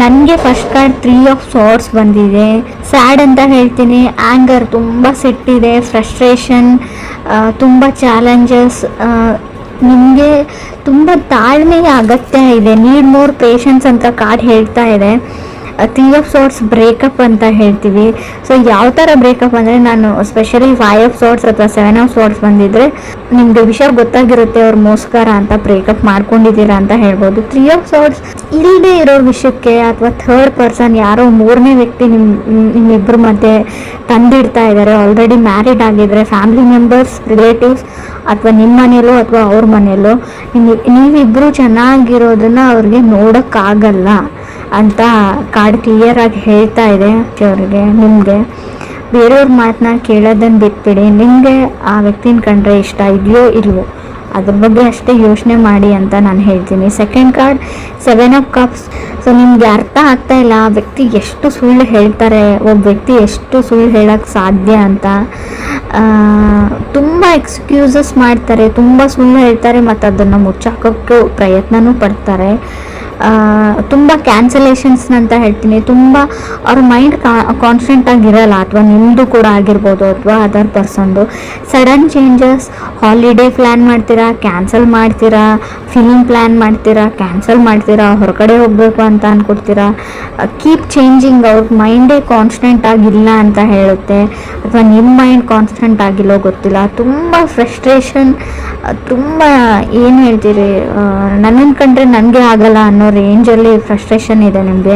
ನನಗೆ first card 3 of swords ಬಂದಿದೆ. Sad ಅಂತ ಹೇಳ್ತೀನಿ, ಆ್ಯಂಗರ್, ತುಂಬ ಸಿಟ್ಟಿದೆ, ಫ್ರಸ್ಟ್ರೇಷನ್, ತುಂಬ ಚಾಲೆಂಜಸ್. ನಿಮಗೆ ತುಂಬ ತಾಳ್ಮೆಯ ಅಗತ್ಯ ಇದೆ, ನೀಡ್ ಮೋರ್ ಪೇಷನ್ಸ್ ಅಂತ ಕಾರ್ಡ್ ಹೇಳ್ತಾ ಇದೆ. 3 ಆಫ್ ಸಾರ್ಟ್ಸ್ ಬ್ರೇಕಪ್ ಅಂತ ಹೇಳ್ತೀವಿ. ಸೊ ಯಾವ ಥರ ಬ್ರೇಕಪ್ ಅಂದರೆ, ನಾನು ಸ್ಪೆಷಲಿ 5 ಆಫ್ ಸಾರ್ಟ್ಸ್ ಅಥವಾ 7 ಆಫ್ ಸಾರ್ಟ್ಸ್ ಬಂದಿದ್ದರೆ ನಿಮಗೆ ವಿಷಯ ಗೊತ್ತಾಗಿರುತ್ತೆ ಅವ್ರು ಮೋಸ್ಕರ ಅಂತ ಬ್ರೇಕಪ್ ಮಾಡ್ಕೊಂಡಿದ್ದೀರಾ ಅಂತ ಹೇಳ್ಬೋದು. 3 ಆಫ್ ಸಾರ್ಟ್ಸ್ ಇಲ್ಲದೆ ಇರೋ ವಿಷಯಕ್ಕೆ ಅಥವಾ ಥರ್ಡ್ ಪರ್ಸನ್, ಯಾರೋ ಮೂರನೇ ವ್ಯಕ್ತಿ ನಿಮ್ಮಿಬ್ಬರ ಮಧ್ಯೆ ತಂದಿಡ್ತಾ ಇದ್ದಾರೆ. ಆಲ್ರೆಡಿ ಮ್ಯಾರಿಡ್ ಆಗಿದ್ರೆ ಫ್ಯಾಮಿಲಿ ಮೆಂಬರ್ಸ್, ರಿಲೇಟಿವ್ಸ್, ಅಥವಾ ನಿಮ್ಮ ಮನೆಯಲ್ಲೋ ಅಥವಾ ಅವ್ರ ಮನೆಯಲ್ಲೋ ನೀವಿಬ್ಬರು ಚೆನ್ನಾಗಿರೋದನ್ನ ಅವ್ರಿಗೆ ನೋಡೋಕ್ಕಾಗಲ್ಲ ಅಂತ ಕಾರ್ಡ್ ಕ್ಲಿಯರ್ ಆಗಿ ಹೇಳ್ತಾ ಇದೆ ಅವ್ರಿಗೆ. ನಿಮಗೆ ಬೇರೆಯವ್ರ ಮಾತನ್ನ ಕೇಳೋದನ್ನು ಬಿಟ್ಬಿಡಿ. ನಿಮಗೆ ಆ ವ್ಯಕ್ತಿನ ಕಂಡ್ರೆ ಇಷ್ಟ ಇದೆಯೋ ಇಲ್ವೋ ಅದ್ರ ಬಗ್ಗೆ ಅಷ್ಟೇ ಯೋಚನೆ ಮಾಡಿ ಅಂತ ನಾನು ಹೇಳ್ತೀನಿ. Second card 7 of cups. So ನಿಮಗೆ ಅರ್ಥ ಆಗ್ತಾ ಇಲ್ಲ ಆ ವ್ಯಕ್ತಿ ಎಷ್ಟು ಸುಳ್ಳು ಹೇಳ್ತಾರೆ, ಒಬ್ಬ ವ್ಯಕ್ತಿ ಎಷ್ಟು ಸುಳ್ಳು ಹೇಳೋಕ್ಕೆ ಸಾಧ್ಯ ಅಂತ. ತುಂಬ ಎಕ್ಸ್ಕ್ಯೂಸಸ್ ಮಾಡ್ತಾರೆ, ತುಂಬ ಸುಳ್ಳು ಹೇಳ್ತಾರೆ, ಮತ್ತು ಅದನ್ನು ಮುಚ್ಚಾಕೋಕ್ಕೆ ಪ್ರಯತ್ನನೂ ಪಡ್ತಾರೆ. ತುಂಬ ಕ್ಯಾನ್ಸಲೇಷನ್ಸ್ ಅಂತ ಹೇಳ್ತೀನಿ. ತುಂಬ ಅವ್ರ ಮೈಂಡ್ ಕಾನ್ಸ್ಟೆಂಟ್ ಆಗಿರಲ್ಲ, ಅಥವಾ ನಿಮ್ಮದು ಕೂಡ ಆಗಿರ್ಬೋದು ಅಥವಾ ಅದರ್ ಪರ್ಸನ್ದು. ಸಡನ್ ಚೇಂಜಸ್, ಹಾಲಿಡೇ ಪ್ಲ್ಯಾನ್ ಮಾಡ್ತೀರಾ, ಕ್ಯಾನ್ಸಲ್ ಮಾಡ್ತೀರಾ, ಫಿಲ್ಮ್ ಪ್ಲ್ಯಾನ್ ಮಾಡ್ತೀರಾ, ಕ್ಯಾನ್ಸಲ್ ಮಾಡ್ತೀರಾ, ಹೊರಗಡೆ ಹೋಗಬೇಕು ಅಂತ ಅಂದ್ಕೊಡ್ತೀರಾ. Keep changing. ಅವ್ರ ಮೈಂಡೇ ಕಾನ್ಸ್ಟೆಂಟ್ ಆಗಿಲ್ಲ ಅಂತ ಹೇಳುತ್ತೆ, ಅಥವಾ ನಿಮ್ಮ ಮೈಂಡ್ ಕಾನ್ಸ್ಟೆಂಟ್ ಆಗಿಲ್ಲೋ ಗೊತ್ತಿಲ್ಲ. ತುಂಬ ಫ್ರಸ್ಟ್ರೇಷನ್, ತುಂಬ ಏನು ಹೇಳ್ತೀರಿ, ನನ್ನನ್ನು ಕಂಡ್ರೆ ನನಗೆ ಆಗಲ್ಲ ಅನ್ನೋ ರೇಂಜಲ್ಲಿ ಫ್ರಸ್ಟ್ರೇಷನ್ ಇದೆ ನಿಮಗೆ.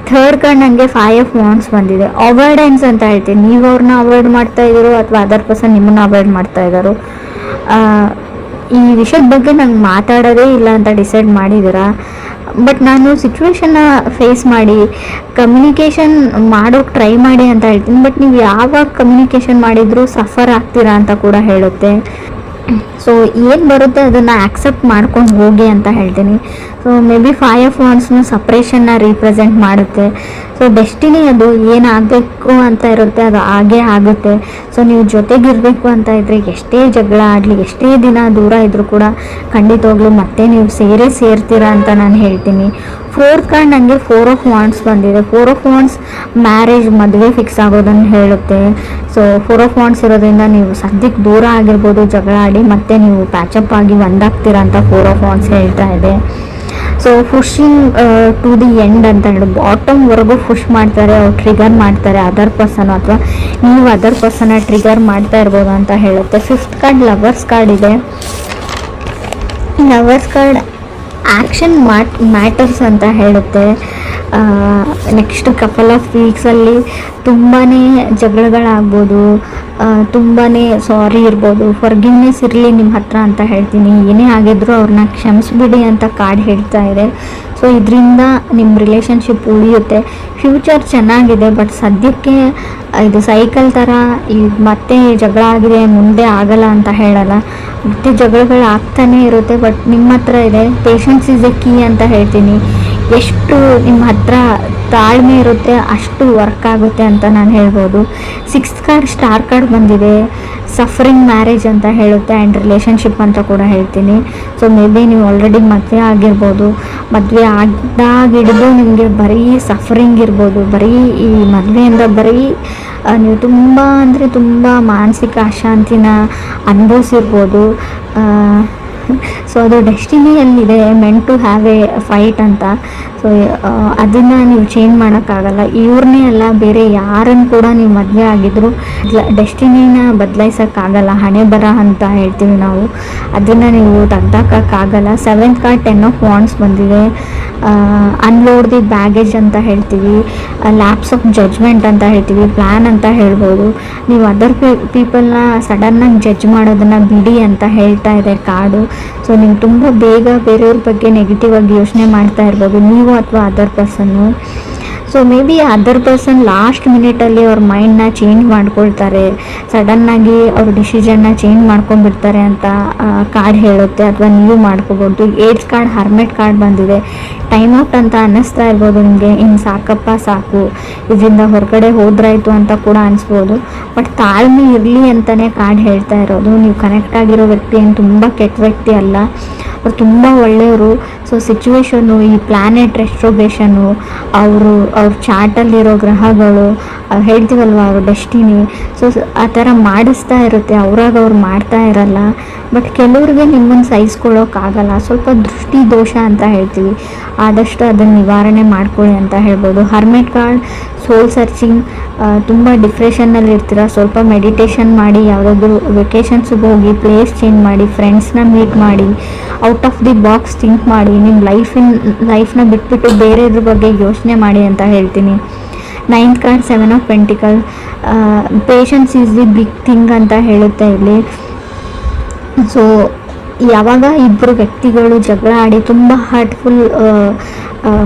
ಥರ್ಡ್ ಕಾರ್ಡ್ ನನಗೆ 5 ಆಫ್ ವಾಂಡ್ಸ್ ಬಂದಿದೆ. ಅವಾಯ್ಡೆನ್ಸ್ ಅಂತ ಹೇಳ್ತೀನಿ. ನೀವು ಅವ್ರನ್ನ ಅವಾಯ್ಡ್ ಮಾಡ್ತಾ ಇದ್ದೀರೋ ಅಥವಾ ಅದರ್ ಪರ್ಸನ್ ನಿಮ್ಮನ್ನ ಅವಾಯ್ಡ್ ಮಾಡ್ತಾ ಇದ್ದಾರೋ, ಈ ವಿಷಯದ ಬಗ್ಗೆ ನಂಗೆ ಮಾತಾಡೋದೇ ಇಲ್ಲ ಅಂತ ಡಿಸೈಡ್ ಮಾಡಿದ್ದೀರಾ. ಬಟ್ ನಾನು ಸಿಚುವೇಶನ್ನ ಫೇಸ್ ಮಾಡಿ ಕಮ್ಯುನಿಕೇಷನ್ ಮಾಡೋಕ್ಕೆ ಟ್ರೈ ಮಾಡಿ ಅಂತ ಹೇಳ್ತೀನಿ. ಬಟ್ ನೀವು ಯಾವಾಗ ಕಮ್ಯುನಿಕೇಷನ್ ಮಾಡಿದರೂ ಸಫರ್ ಆಗ್ತೀರಾ ಅಂತ ಕೂಡ ಹೇಳುತ್ತೆ. ಸೊ ಏನು ಬರುತ್ತೆ ಅದನ್ನು ಆಕ್ಸೆಪ್ಟ್ ಮಾಡ್ಕೊಂಡು ಹೋಗಿ ಅಂತ ಹೇಳ್ತೀನಿ. ಸೊ ಮೇ ಬಿ 5 ಆಫ್ ವಾಂಡ್ಸ್ನ ಸಪ್ರೇಷನ್ನ ರೀಪ್ರೆಸೆಂಟ್ ಮಾಡುತ್ತೆ. ಸೊ ಡೆಸ್ಟಿನಿ ಅದು ಏನಾಗಬೇಕು ಅಂತ ಇರುತ್ತೆ ಅದು ಹಾಗೇ ಆಗುತ್ತೆ. ಸೊ ನೀವು ಜೊತೆಗಿರಬೇಕು ಅಂತ ಇದ್ದರೆ ಎಷ್ಟೇ ಜಗಳ ಆಡಲಿ, ಎಷ್ಟೇ ದಿನ ದೂರ ಇದ್ದರೂ ಕೂಡ ಖಂಡಿತವಾಗ್ಲೂ ಮತ್ತೆ ನೀವು ಸೇರ್ತೀರಾ ಅಂತ ನಾನು ಹೇಳ್ತೀನಿ. ಫೋರ್ತ್ ಕಾರ್ಡ್ ನನಗೆ 4 ಆಫ್ ವಾಂಡ್ಸ್ ಬಂದಿದೆ. 4 ಆಫ್ ವಾಂಡ್ಸ್ ಮ್ಯಾರೇಜ್, ಮದುವೆ ಫಿಕ್ಸ್ ಆಗೋದನ್ನು ಹೇಳುತ್ತೆ. ಸೊ 4 ಆಫ್ ವಾಂಡ್ಸ್ ಇರೋದ್ರಿಂದ ನೀವು ಸದ್ಯಕ್ಕೆ ದೂರ ಆಗಿರ್ಬೋದು, ಜಗಳ ಆಡಿ ಮತ್ತೆ ನೀವು ಪ್ಯಾಚಪ್ ಆಗಿ ಒಂದಾಗ್ತೀರಾ ಅಂತ 4 ಆಫ್ ವಾಂಡ್ಸ್ ಹೇಳ್ತಾ ಇದೆ. So pushing to the end ಅಂತ ಹೇಳಿ ಬಾಟಮ್ವರೆಗೂ ಪುಷ್ ಮಾಡ್ತಾರೆ, ಅವ್ರು ಟ್ರಿಗರ್ ಮಾಡ್ತಾರೆ ಅದರ್ ಪರ್ಸನ್, ಅಥವಾ ನೀವು ಅದರ್ ಪರ್ಸನ್ನ ಟ್ರಿಗರ್ ಮಾಡ್ತಾ ಇರ್ಬೋದು ಅಂತ ಹೇಳುತ್ತೆ. 5th ಕಾರ್ಡ್ ಲವರ್ಸ್ ಕಾರ್ಡ್ ಇದೆ. ಲವರ್ಸ್ ಕಾರ್ಡ್ ಆ್ಯಕ್ಷನ್ ಮ್ಯಾಟರ್ಸ್ ಅಂತ ಹೇಳುತ್ತೆ. ನೆಕ್ಸ್ಟ್ ಕಪಲ್ ಆಫ್ ವೀಕ್ಸಲ್ಲಿ ತುಂಬಾ ಜಗಳಗಳಾಗ್ಬೋದು, ತುಂಬಾ ಸಾರಿ ಇರ್ಬೋದು, ಫರ್ಗಿವ್ನೆಸ್ ಇರಲಿ ನಿಮ್ಮ ಹತ್ರ ಅಂತ ಹೇಳ್ತೀನಿ. ಏನೇ ಆಗಿದ್ರೂ ಅವ್ರನ್ನ ಕ್ಷಮಿಸ್ಬಿಡಿ ಅಂತ ಕಾರ್ಡ್ ಹೇಳ್ತಾ ಇದೆ. ಸೊ ಇದರಿಂದ ನಿಮ್ಮ ರಿಲೇಷನ್ಶಿಪ್ ಉಳಿಯುತ್ತೆ. ಫ್ಯೂಚರ್ ಚೆನ್ನಾಗಿದೆ, ಬಟ್ ಸದ್ಯಕ್ಕೆ ಇದು ಸೈಕಲ್ ಥರ ಮತ್ತೆ ಜಗಳ ಆಗಿದೆ ಮುಂದೆ ಆಗಲ್ಲ ಅಂತ ಹೇಳಲ್ಲ, ಮತ್ತೆ ಜಗಳಗಳು ಆಗ್ತಾನೆ ಇರುತ್ತೆ. ಬಟ್ ನಿಮ್ಮ ಹತ್ರ ಇದೆ ಪೇಷನ್ಸ್ ಇಸ್ ಎ ಕೀ ಅಂತ ಹೇಳ್ತೀನಿ. ಎಷ್ಟು ನಿಮ್ಮ ಹತ್ರ ತಾಳ್ಮೆ ಇರುತ್ತೆ ಅಷ್ಟು ವರ್ಕ್ ಆಗುತ್ತೆ ಅಂತ ನಾನು ಹೇಳ್ಬೋದು. 6th ಕಾರ್ಡ್ ಸ್ಟಾರ್ ಕಾರ್ಡ್ ಬಂದಿದೆ. ಸಫರಿಂಗ್ ಮ್ಯಾರೇಜ್ ಅಂತ ಹೇಳುತ್ತೆ ಆ್ಯಂಡ್ ರಿಲೇಷನ್ಶಿಪ್ ಅಂತ ಕೂಡ ಹೇಳ್ತೀನಿ. ಸೊ ಮೇ ಬಿ ನೀವು ಆಲ್ರೆಡಿ ಮದುವೆ ಆಗಿರ್ಬೋದು, ಮದುವೆ ಆಗಿದ್ದಾಗಿಡ್ದು ನಿಮಗೆ ಬರೀ ಸಫರಿಂಗ್ ಇರ್ಬೋದು, ಬರೀ ಈ ಮದುವೆಯಿಂದ ಬರೀ ನೀವು ತುಂಬ ಅಂದರೆ ತುಂಬ ಮಾನಸಿಕ ಅಶಾಂತಿನ ಅನುಭವಿಸಿರ್ಬೋದು. ಸೊ ಅದು ಡೆಸ್ಟಿನಿಯಲ್ಲಿದೆ, meant to have a fight ಅಂತ. ಸೊ ಅದನ್ನು ನೀವು ಚೇಂಜ್ ಮಾಡೋಕ್ಕಾಗಲ್ಲ. ಇವ್ರನ್ನೇ ಅಲ್ಲ, ಬೇರೆ ಯಾರನ್ನು ಕೂಡ ನೀವು ಮದುವೆ ಆಗಿದ್ರು ಡೆಸ್ಟಿನಿನ ಬದಲಾಯಿಸೋಕ್ಕಾಗಲ್ಲ. ಹಣೆ ಬರ ಅಂತ ಹೇಳ್ತೀವಿ ನಾವು, ಅದನ್ನು ನೀವು ತೆಗ್ದಾಕೋಕ್ಕಾಗಲ್ಲ. 7th ಕಾರ್ಡ್ 10 ಆಫ್ ವಾಂಡ್ಸ್ ಬಂದಿದೆ. ಅನ್ಲೋಡ್ ದಿ ಬ್ಯಾಗೇಜ್ ಅಂತ ಹೇಳ್ತೀವಿ, ಲ್ಯಾಪ್ಸ್ ಆಫ್ ಜಡ್ಜ್ಮೆಂಟ್ ಅಂತ ಹೇಳ್ತೀವಿ, ಪ್ಲ್ಯಾನ್ ಅಂತ ಹೇಳ್ಬೋದು. ನೀವು ಅದರ್ ಪೀಪಲ್ನ ಸಡನ್ನಾಗಿ ಜಡ್ಜ್ ಮಾಡೋದನ್ನು ಬಿಡಿ ಅಂತ ಹೇಳ್ತಾ ಇದೆ ಕಾರ್ಡು. ಸೊ ನೀವು ತುಂಬ ಬೇಗ ಬೇರೆಯವ್ರ ಬಗ್ಗೆ ನೆಗೆಟಿವ್ ಆಗಿ ಯೋಚನೆ ಮಾಡ್ತಾ ಇರ್ಬೋದು, ನೀವು ಅಥವಾ ಅದರ್ ಪರ್ಸನ್ನು. So may be other person last ಮಿನಿಟಲ್ಲಿ ಅವ್ರ ಮೈಂಡ್ನ ಚೇಂಜ್ ಮಾಡ್ಕೊಳ್ತಾರೆ, ಸಡನ್ನಾಗಿ ಅವ್ರ ಡಿಸಿಷನ್ನ ಚೇಂಜ್ ಮಾಡ್ಕೊಂಡ್ಬಿಡ್ತಾರೆ ಅಂತ ಕಾರ್ಡ್ ಹೇಳುತ್ತೆ, ಅಥವಾ ನೀವು ಮಾಡ್ಕೋಬೋದು. 8th ಕಾರ್ಡ್ ಹರ್ಮೆಟ್ ಕಾರ್ಡ್ ಬಂದಿದೆ. ಟೈಮ್ ಔಟ್ ಅಂತ ಅನ್ನಿಸ್ತಾ ಇರ್ಬೋದು ನಿಮಗೆ, ಇನ್ನು ಸಾಕಪ್ಪ ಸಾಕು, ಇದರಿಂದ ಹೊರಗಡೆ ಹೋದ್ರಾಯ್ತು ಅಂತ ಕೂಡ ಅನಿಸ್ಬೋದು. ಬಟ್ ತಾಳ್ಮೆ ಇರಲಿ ಅಂತಲೇ ಕಾರ್ಡ್ ಹೇಳ್ತಾ ಇರೋದು. ನೀವು ಕನೆಕ್ಟ್ ಆಗಿರೋ ವ್ಯಕ್ತಿ ಏನು ತುಂಬ ಕೆಟ್ಟ ವ್ಯಕ್ತಿ ಅಲ್ಲ, ಅವ್ರು ತುಂಬ ಒಳ್ಳೆಯವರು. ಸೊ ಸಿಚುವೇಶನ್ನು, ಈ ಪ್ಲ್ಯಾನೆಟ್ ರೆಸ್ಟ್ರೋಗೇಷನು, ಅವ್ರ ಚಾರ್ಟಲ್ಲಿರೋ ಗ್ರಹಗಳು, ಹೇಳ್ತೀವಲ್ವ ಅವ್ರ ಡೆಸ್ಟಿನಿ, ಸೊ ಆ ಥರ ಮಾಡಿಸ್ತಾ ಇರುತ್ತೆ. ಅವ್ರು ಮಾಡ್ತಾ ಇರಲ್ಲ. ಬಟ್ ಕೆಲವ್ರಿಗೆ ನಿಮ್ಮನ್ನು ಸಹಿಸ್ಕೊಳ್ಳೋಕ್ಕಾಗಲ್ಲ. ಸ್ವಲ್ಪ ದೃಷ್ಟಿ ದೋಷ ಅಂತ ಹೇಳ್ತೀವಿ, ಆದಷ್ಟು ಅದನ್ನು ನಿವಾರಣೆ ಮಾಡ್ಕೊಳ್ಳಿ ಅಂತ ಹೇಳ್ಬೋದು. ಹರ್ಮೆಟ್ ಕಾರ್ಡ್ ಸೋಲ್ ಸರ್ಚಿಂಗ್, ತುಂಬ ಡಿಪ್ರೆಷನ್ನಲ್ಲಿ ಇರ್ತೀರ, ಸ್ವಲ್ಪ ಮೆಡಿಟೇಷನ್ ಮಾಡಿ, ಯಾವುದಾದ್ರೂ ವೆಕೇಷನ್ಸ್ಗೆ ಹೋಗಿ, ಪ್ಲೇಸ್ ಚೇಂಜ್ ಮಾಡಿ, ಫ್ರೆಂಡ್ಸ್ನ ಮೀಟ್ ಮಾಡಿ, out of the box think ಮಾಡಿ, ನಿಮ್ಮ ಲೈಫ್ನ ಬಿಟ್ಬಿಟ್ಟು ಬೇರೆದ್ರ ಬಗ್ಗೆ ಯೋಚನೆ ಮಾಡಿ ಅಂತ ಹೇಳ್ತೀನಿ. 9th card 7 of pentacle, patience is the big thing ಅಂತ ಹೇಳುತ್ತೆ ಇಲ್ಲಿ. ಸೊ ಯಾವಾಗ ಇಬ್ಬರು ವ್ಯಕ್ತಿಗಳು ಜಗಳ ಆಡಿ ತುಂಬ ಹಾರ್ಟ್ಫುಲ್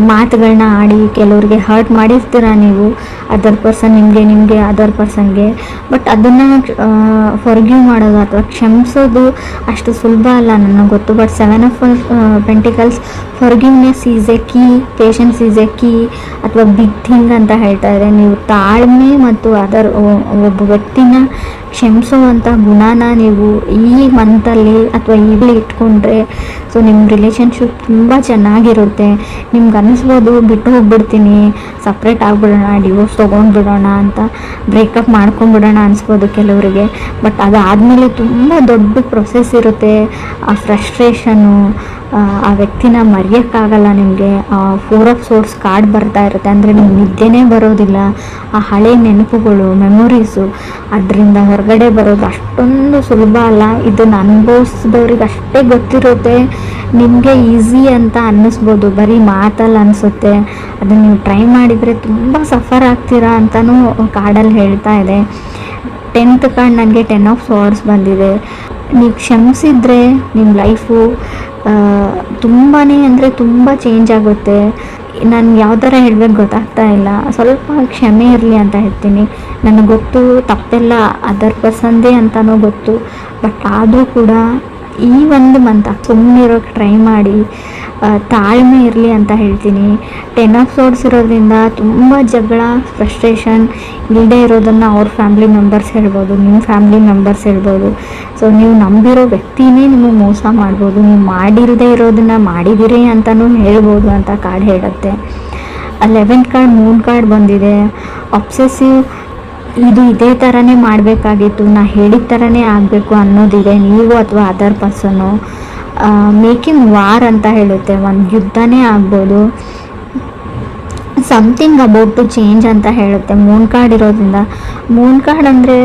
ಮಾತುಗಳನ್ನ ಆಡಿ, ಕೆಲವ್ರಿಗೆ ಹರ್ಟ್ ಮಾಡಿರ್ತೀರ ನೀವು, ಅದರ್ ಪರ್ಸನ್ ನಿಮಗೆ ಅದರ್ ಪರ್ಸನ್ಗೆ. ಬಟ್ ಅದನ್ನು ಫಾರ್ಗಿವ್ ಮಾಡೋದು ಅಥವಾ ಕ್ಷಮಿಸೋದು ಅಷ್ಟು ಸುಲಭ ಅಲ್ಲ ನನಗೆ ಗೊತ್ತು. But 7 of pentacles, forgiveness is A key, patience is A key ಅಥವಾ ಬಿಗ್ ಥಿಂಗ್ ಅಂತ ಹೇಳ್ತಾ ಇದೆ. ನೀವು ತಾಳ್ಮೆ ಮತ್ತು ಒಬ್ಬ ವ್ಯಕ್ತಿನ ಕ್ಷಮಿಸುವಂಥ ಗುಣನ ನೀವು ಈ ಮಂತಲ್ಲಿ ಅಥವಾ ಈಗಲೇ ಇಟ್ಕೊಂಡ್ರೆ, ಸೊ ನಿಮ್ಮ ರಿಲೇಷನ್ಶಿಪ್ ತುಂಬ ಚೆನ್ನಾಗಿರುತ್ತೆ. ನಿಮ್ಗೆ ಅನ್ನಿಸ್ಬೋದು ಬಿಟ್ಟು ಹೋಗ್ಬಿಡ್ತೀನಿ, ಸಪ್ರೇಟ್ ಆಗಿಬಿಡೋಣ, ಡಿವೋರ್ಸ್ ತೊಗೊಂಡ್ಬಿಡೋಣ ಅಂತ, ಬ್ರೇಕಪ್ ಮಾಡ್ಕೊಂಡ್ಬಿಡೋಣ ಅನಿಸ್ಬೋದು ಕೆಲವರಿಗೆ. ಬಟ್ ಅದಾದಮೇಲೆ ತುಂಬ ದೊಡ್ಡ ಪ್ರೊಸೆಸ್ ಇರುತ್ತೆ. ಆ ಫ್ರಸ್ಟ್ರೇಷನ್ನು, ಆ ವ್ಯಕ್ತಿನ ಮರೆಯೋಕ್ಕಾಗಲ್ಲ ನಿಮಗೆ. 4 ಆಫ್ ಸೋರ್ಸ್ ಕಾರ್ಡ್ ಬರ್ತಾ ಇರುತ್ತೆ, ಅಂದರೆ ನಿಮ್ಗೆ ನಿದ್ದೆನೇ ಬರೋದಿಲ್ಲ. ಆ ಹಳೆ ನೆನಪುಗಳು, ಮೆಮೊರೀಸು, ಅದರಿಂದ ಹೊರಗಡೆ ಬರೋದು ಅಷ್ಟೊಂದು ಸುಲಭ ಅಲ್ಲ. ಇದನ್ನು ಅನುಭವಿಸಿದವ್ರಿಗೆ ಅಷ್ಟೇ ಗೊತ್ತಿರುತ್ತೆ. ನಿಮಗೆ ಈಸಿ ಅಂತ ಅನ್ನಿಸ್ಬೋದು, ಬರೀ ಮಾತಲ್ಲಿ ಅನಿಸುತ್ತೆ. ಅದನ್ನು ನೀವು ಟ್ರೈ ಮಾಡಿದರೆ ತುಂಬ ಸಫರ್ ಆಗ್ತೀರಾ ಅಂತಲೂ ಕಾರ್ಡಲ್ಲಿ ಹೇಳ್ತಾ ಇದೆ. 10th ಕಾರ್ಡ್ ನನಗೆ 10 ಆಫ್ ಸಾರ್ಸ್ ಬಂದಿದೆ. ನೀವು ಕ್ಷಮಿಸಿದ್ರೆ ನಿಮ್ಮ ಲೈಫು ತುಂಬಾ ಅಂದರೆ ತುಂಬ ಚೇಂಜ್ ಆಗುತ್ತೆ. ನಾನು ಯಾವ ಥರ ಹೇಳ್ಬೇಕು ಗೊತ್ತಾಗ್ತಾ ಇಲ್ಲ. ಸ್ವಲ್ಪ ಕ್ಷಮೆ ಇರಲಿ ಅಂತ ಹೇಳ್ತೀನಿ. ನನಗೆ ಗೊತ್ತು ತಪ್ಪೆಲ್ಲ ಅದರ್ ಪರ್ಸನ್ದೇ ಅಂತಲೂ ಗೊತ್ತು. ಬಟ್ ಆದರೂ ಕೂಡ ಈ ಒಂದು ಮಂತ್ ಸುಮ್ಮನಿರೋಕ್ಕೆ ಟ್ರೈ ಮಾಡಿ, ತಾಳ್ಮೆ ಇರಲಿ ಅಂತ ಹೇಳ್ತೀನಿ. 10 ಆಫ್ ಸೋರ್ಸ್ ಇರೋದ್ರಿಂದ ತುಂಬ ಜಗಳ, ಫ್ರಸ್ಟ್ರೇಷನ್ ಇಲ್ಲದೆ ಇರೋದನ್ನು ಅವ್ರ ಫ್ಯಾಮಿಲಿ ಮೆಂಬರ್ಸ್ ಹೇಳ್ಬೋದು, ನಿಮ್ಮ ಫ್ಯಾಮಿಲಿ ಮೆಂಬರ್ಸ್ ಹೇಳ್ಬೋದು. ಸೊ ನೀವು ನಂಬಿರೋ ವ್ಯಕ್ತಿನೇ ನಿಮಗೆ ಮೋಸ ಮಾಡ್ಬೋದು, ನೀವು ಮಾಡಿರದೇ ಇರೋದನ್ನು ಮಾಡಿದಿರಿ ಅಂತಲೂ ಹೇಳ್ಬೋದು ಅಂತ ಕಾರ್ಡ್ ಹೇಳುತ್ತೆ. 11th ಕಾರ್ಡ್ ಮೂನ್ ಕಾರ್ಡ್ ಬಂದಿದೆ. ಅಬ್ಸೆಸಿವ್, ಇದು ಇದೇ ಥರನೇ ಮಾಡಬೇಕಾಗಿತ್ತು, ನಾ ಹೇಳಿದ ಥರನೇ ಆಗಬೇಕು ಅನ್ನೋದಿದೆ ನೀವು ಅಥವಾ ಅದರ್ ಪರ್ಸನ್ನು. ಮೇಕಿಂಗ್ ವಾರ್ ಅಂತ ಹೇಳುತ್ತೆ, ಒಂದು ಯುದ್ಧನೇ ಆಗ್ಬೋದು. ಸಮಥಿಂಗ್ ಅಬೌಟ್ ಟು ಚೇಂಜ್ ಅಂತ ಹೇಳುತ್ತೆ ಮೂನ್ ಕಾರ್ಡ್ ಇರೋದ್ರಿಂದ. ಮೂನ್ ಕಾರ್ಡ್ ಅಂದರೆ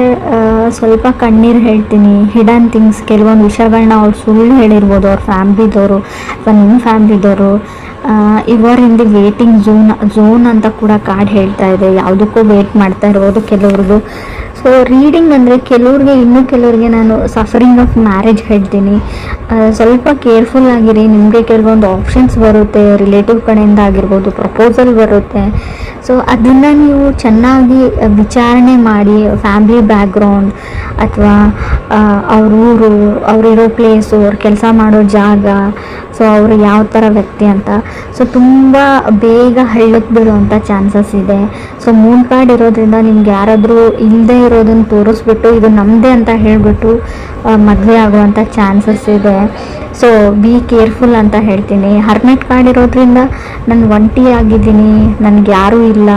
ಸ್ವಲ್ಪ ಕಣ್ಣೀರು ಹೇಳ್ತೀನಿ, ಹಿಡನ್ ಥಿಂಗ್ಸ್, ಕೆಲವೊಂದು ವಿಷಯಗಳನ್ನ ಅವ್ರು ಸುಳ್ಳು ಹೇಳಿರ್ಬೋದು ಅವ್ರ ಫ್ಯಾಮ್ಲಿದವರು ಅಥವಾ ನಿಮ್ಮ ಫ್ಯಾಮ್ಲಿದವರು. ಇವರ್ ಇನ್ ದಿ ವೇಟಿಂಗ್ ಝೋನ್ ಅಂತ ಕೂಡ ಕಾರ್ಡ್ ಹೇಳ್ತಾ ಇದೆ. ಯಾವುದಕ್ಕೂ ವೇಟ್ ಮಾಡ್ತಾ ಇರ್ಬೋದು ಕೆಲವ್ರದ್ದು. ಸೊ ರೀಡಿಂಗ್ ಅಂದರೆ ಕೆಲವ್ರಿಗೆ ನಾನು ಸಫರಿಂಗ್ ಆಫ್ ಮ್ಯಾರೇಜ್ ಹೇಳ್ತೀನಿ. ಸ್ವಲ್ಪ ಕೇರ್ಫುಲ್ ಆಗಿರಿ. ನಿಮಗೆ ಕೆಲವೊಂದು ಆಪ್ಷನ್ಸ್ ಬರುತ್ತೆ, ರಿಲೇಟಿವ್ ಕಡೆಯಿಂದ ಆಗಿರ್ಬೋದು, ಪ್ರಪೋಸಲ್ ಬರುತ್ತೆ. ಸೊ ಅದನ್ನು ನೀವು ಚೆನ್ನಾಗಿ ವಿಚಾರಣೆ ಮಾಡಿ, ಫ್ಯಾಮ್ಲಿ ಬ್ಯಾಕ್ಗ್ರೌಂಡ್ ಅಥವಾ ಅವ್ರ ಊರು, ಅವರಿರೋ ಪ್ಲೇಸು, ಅವ್ರು ಕೆಲಸ ಮಾಡೋ ಜಾಗ, ಸೊ ಅವರು ಯಾವ ಥರ ವ್ಯಕ್ತಿ ಅಂತ. ಸೊ ತುಂಬ ಬೇಗ ಹಳ್ಳಕ್ಕೆ ಬೀಳುವಂಥ ಚಾನ್ಸಸ್ ಇದೆ. ಸೊ ಮೂನ್ ಕಾರ್ಡ್ ಇರೋದ್ರಿಂದ ನಿಮ್ಗೆ ಯಾರಾದರೂ ಇಲ್ಲದೆ ಇರೋದನ್ನು ತೋರಿಸ್ಬಿಟ್ಟು ಇದು ನಮ್ಮದೇ ಅಂತ ಹೇಳಿಬಿಟ್ಟು ಮದುವೆ ಆಗುವಂಥ ಚಾನ್ಸಸ್ ಇದೆ. ಸೊ ಬಿ ಕೇರ್ಫುಲ್ ಅಂತ ಹೇಳ್ತೀನಿ. ಹರ್ಮೆಟ್ ಕಾರ್ಡ್ ಇರೋದ್ರಿಂದ ನಾನು ಒಂಟಿ ಆಗಿದ್ದೀನಿ, ನನಗೆ ಯಾರೂ ಇಲ್ಲ,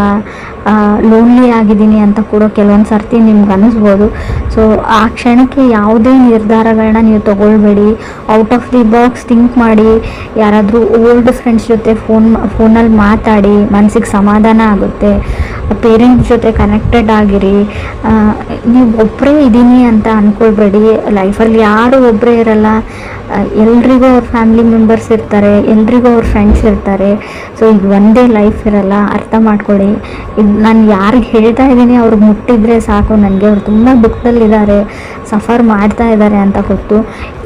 ಲೋನ್ಲಿ ಆಗಿದ್ದೀನಿ ಅಂತ ಕೂಡ ಕೆಲವೊಂದು ಸರ್ತಿ ನಿಮ್ಗೆ ಅನ್ನಿಸ್ಬೋದು. ಸೊ ಆ ಕ್ಷಣಕ್ಕೆ ಯಾವುದೇ ನಿರ್ಧಾರಗಳನ್ನ ನೀವು ತೊಗೊಳ್ಬೇಡಿ. Out of the box think ಮಾಡಿ. ಯಾರಾದರೂ ಓಲ್ಡ್ ಫ್ರೆಂಡ್ಸ್ ಜೊತೆ ಫೋನಲ್ಲಿ ಮಾತಾಡಿ, ಮನಸ್ಸಿಗೆ ಸಮಾಧಾನ ಆಗುತ್ತೆ. ಪೇರೆಂಟ್ಸ್ ಜೊತೆ ಕನೆಕ್ಟೆಡ್ ಆಗಿರಿ. ನೀವು ಒಬ್ಬರೇ ಇದ್ದೀನಿ ಅಂತ ಅಂದ್ಕೊಳ್ಬೇಡಿ. ಲೈಫಲ್ಲಿ ಯಾರೂ ಒಬ್ಬರೇ ಇರಲ್ಲ. ಎಲ್ರಿಗೂ ಅವ್ರ ಫ್ಯಾಮಿಲಿ ಮೆಂಬರ್ಸ್ ಇರ್ತಾರೆ, ಎಲ್ರಿಗೂ ಅವ್ರ ಫ್ರೆಂಡ್ಸ್ ಇರ್ತಾರೆ. ಸೊ ಈಗ ಒಂದೇ ಲೈಫ್ ಇರಲ್ಲ, ಅರ್ಥ ಮಾಡ್ಕೊಳ್ಳಿ. ಇದು ನಾನು ಯಾರಿಗೆ ಹೇಳ್ತಾ ಇದ್ದೀನಿ ಅವ್ರಿಗೆ ಮುಟ್ಟಿದ್ರೆ ಸಾಕು, ನನಗೆ ಅವ್ರು ತುಂಬ ದುಃಖದಲ್ಲಿದ್ದಾರೆ, ಸಫರ್ ಮಾಡ್ತಾ ಇದ್ದಾರೆ ಅಂತ ಗೊತ್ತು.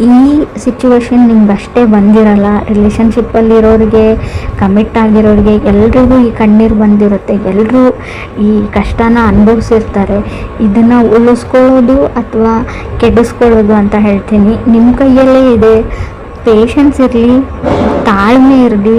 ಈ ಸಿಚುವೇಶನ್ ನಿಮ್ಗೆ ಅಷ್ಟೇ ಬಂದಿರಲ್ಲ. ರಿಲೇಷನ್ಶಿಪ್ಪಲ್ಲಿರೋರಿಗೆ, ಕಮಿಟ್ ಆಗಿರೋರಿಗೆ ಎಲ್ರಿಗೂ ಈ ಕಣ್ಣೀರು ಬಂದಿರುತ್ತೆ. ಎಲ್ಲರೂ ಈ ಕಷ್ಟನ ಅನುಭವಿಸಿರ್ತಾರೆ. ಇದನ್ನು ಉಳಿಸ್ಕೊಳ್ಳೋದು ಅಥವಾ ಕೆಡಿಸ್ಕೊಳ್ಳೋದು ಅಂತ ಹೇಳ್ತೀನಿ ನಿಮ್ಮ ಕೈಯಲ್ಲೇ ಇದೆ. ಪೇಷನ್ಸ್ ಇರಲಿ, ತಾಳ್ಮೆ ಇರಲಿ.